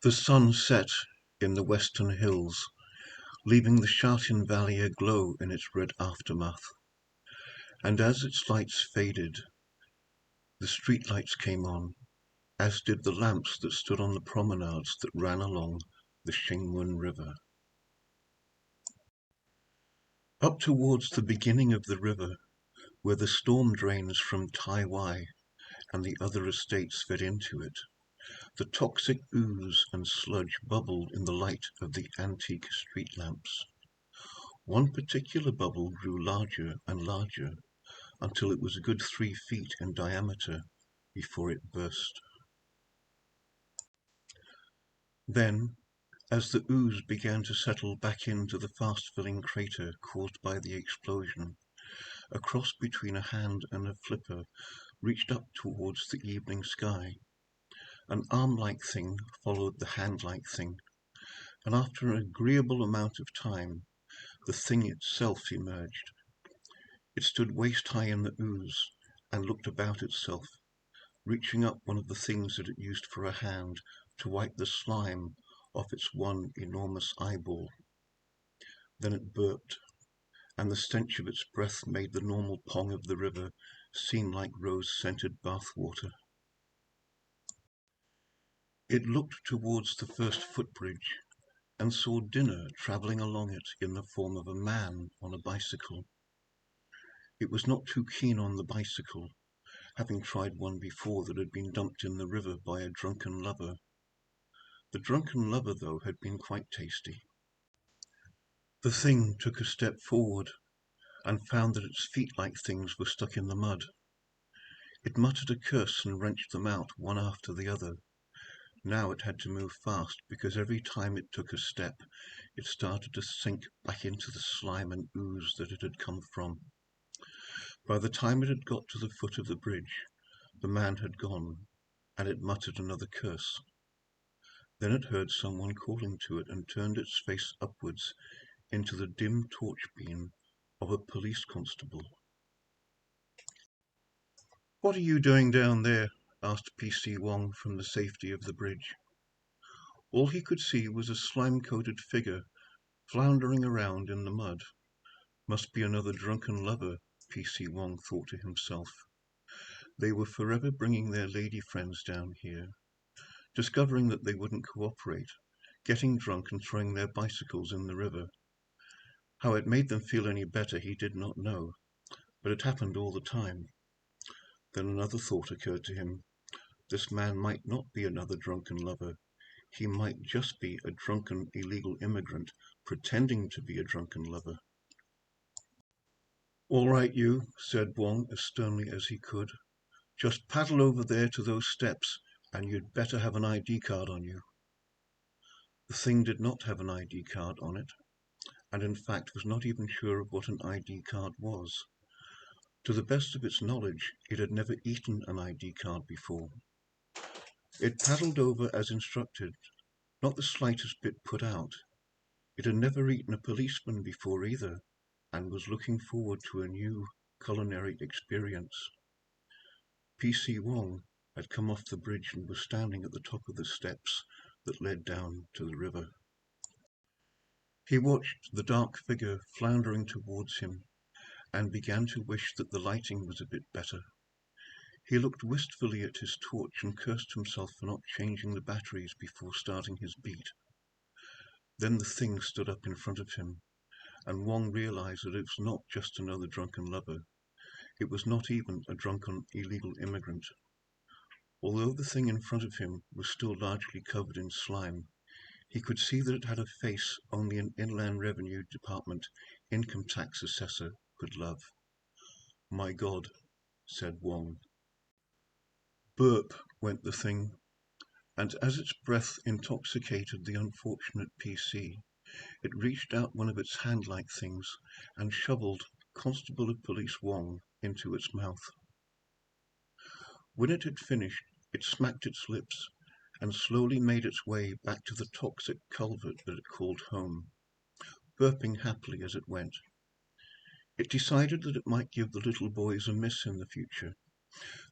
The sun set in the western hills, leaving the Shatin Valley aglow in its red aftermath. And as its lights faded, the street lights came on, as did the lamps that stood on the promenades that ran along the Xingwen River. Up towards the beginning of the river, where the storm drains from Tai Wai and the other estates fed into it, the toxic ooze and sludge bubbled in the light of the antique street lamps. One particular bubble grew larger and larger until it was a good 3 feet in diameter before it burst. Then, as the ooze began to settle back into the fast-filling crater caused by the explosion, a cross between a hand and a flipper reached up towards the evening sky. An arm-like thing followed the hand-like thing, and after an agreeable amount of time, the thing itself emerged. It stood waist-high in the ooze and looked about itself, reaching up one of the things that it used for a hand to wipe the slime off its one enormous eyeball. Then it burped, and the stench of its breath made the normal pong of the river seem like rose-scented bathwater. It looked towards the first footbridge and saw Dinner travelling along it in the form of a man on a bicycle. It was not too keen on the bicycle, having tried one before that had been dumped in the river by a drunken lover. The drunken lover, though, had been quite tasty. The thing took a step forward and found that its feet-like things were stuck in the mud. It muttered a curse and wrenched them out, one after the other. Now it had to move fast, because every time it took a step, it started to sink back into the slime and ooze that it had come from. By the time it had got to the foot of the bridge, the man had gone, and it muttered another curse. Then it heard someone calling to it and turned its face upwards into the dim torch beam of a police constable. "What are you doing down there?" asked P.C. Wong from the safety of the bridge. All he could see was a slime-coated figure floundering around in the mud. Must be another drunken lover, P.C. Wong thought to himself. They were forever bringing their lady friends down here, discovering that they wouldn't cooperate, getting drunk and throwing their bicycles in the river. How it made them feel any better he did not know, but it happened all the time. Then another thought occurred to him. This man might not be another drunken lover. He might just be a drunken illegal immigrant pretending to be a drunken lover. "All right, you," said Wong as sternly as he could. "Just paddle over there to those steps, and you'd better have an ID card on you." The thing did not have an ID card on it, and in fact was not even sure of what an ID card was. To the best of its knowledge, it had never eaten an ID card before. It paddled over as instructed, not the slightest bit put out. It had never eaten a policeman before either, and was looking forward to a new culinary experience. P.C. Wong had come off the bridge and was standing at the top of the steps that led down to the river. He watched the dark figure floundering towards him, and began to wish that the lighting was a bit better. He looked wistfully at his torch and cursed himself for not changing the batteries before starting his beat. Then the thing stood up in front of him, and Wong realized that it was not just another drunken lover. It was not even a drunken illegal immigrant. Although the thing in front of him was still largely covered in slime, he could see that it had a face only an Inland Revenue Department income tax assessor could love. "My God," said Wong. Burp went the thing, and as its breath intoxicated the unfortunate PC, it reached out one of its hand-like things and shoveled Constable of Police Wong into its mouth. When it had finished, it smacked its lips and slowly made its way back to the toxic culvert that it called home, burping happily as it went. It decided that it might give the little boys a miss in the future.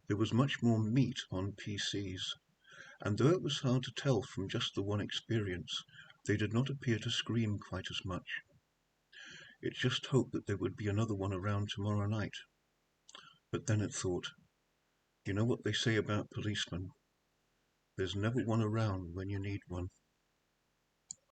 There was much more meat on PCs, and though it was hard to tell from just the one experience, they did not appear to scream quite as much. It just hoped that there would be another one around tomorrow night. But then it thought, you know what they say about policemen? There's never one around when you need one.